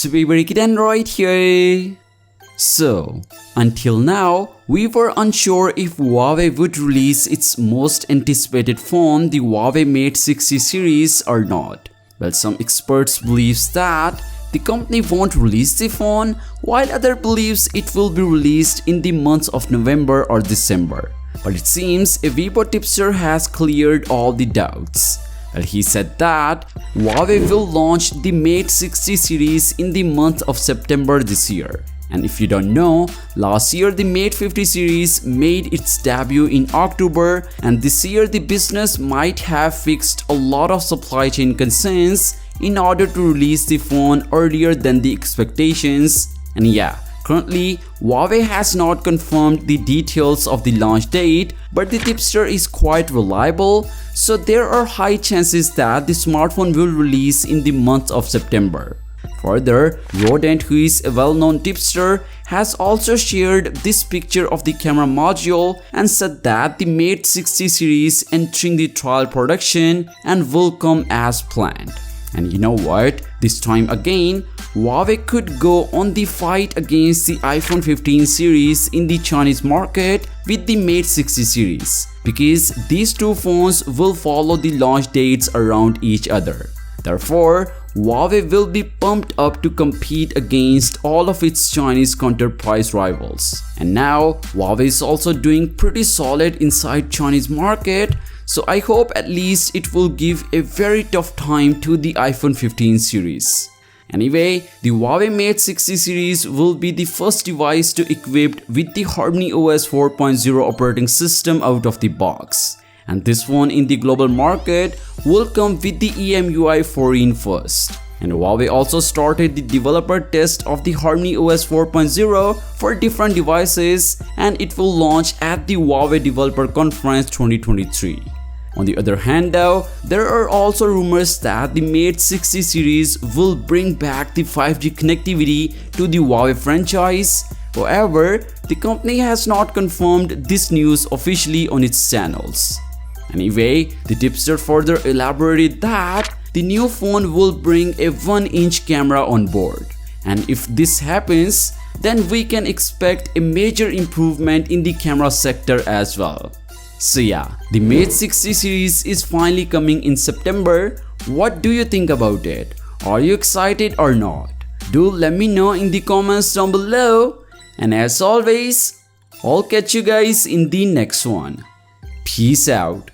it's your favorite kid Android here. So, until now, we were unsure if Huawei would release its most anticipated phone, the Huawei Mate 60 series, or not. Well, some experts believe that the company won't release the phone, while others believes it will be released in the months of November or December. But it seems a Weibo tipster has cleared all the doubts. Well, he said that Huawei will launch the Mate 60 series in the month of September this year. And if you don't know, last year the Mate 50 series made its debut in October, and this year the business might have fixed a lot of supply chain concerns in order to release the phone earlier than the expectations. And yeah, currently Huawei has not confirmed the details of the launch date, but the tipster is quite reliable, so there are high chances that the smartphone will release in the month of September. Further, Rodent, who is a well-known tipster, has also shared this picture of the camera module and said that the Mate 60 series entering the trial production and will come as planned. And you know what? This time again, Huawei could go on the fight against the iPhone 15 series in the Chinese market with the Mate 60 series, because these two phones will follow the launch dates around each other. Therefore, Huawei will be pumped up to compete against all of its Chinese counter-price rivals. And now, Huawei is also doing pretty solid inside Chinese market, so I hope at least it will give a very tough time to the iPhone 15 series. Anyway, the Huawei Mate 60 series will be the first device to equipped with the Harmony OS 4.0 operating system out of the box. And this one in the global market will come with the EMUI 4 first. And Huawei also started the developer test of the Harmony OS 4.0 for different devices, and it will launch at the Huawei Developer Conference 2023. On the other hand though, there are also rumors that the Mate 60 series will bring back the 5G connectivity to the Huawei franchise. However, the company has not confirmed this news officially on its channels. Anyway, the tipster further elaborated that the new phone will bring a 1-inch camera on board. And if this happens, then we can expect a major improvement in the camera sector as well. So yeah, the Mate 60 series is finally coming in September. What do you think about it? Are you excited or not? Do let me know in the comments down below. And as always, I'll catch you guys in the next one. Peace out.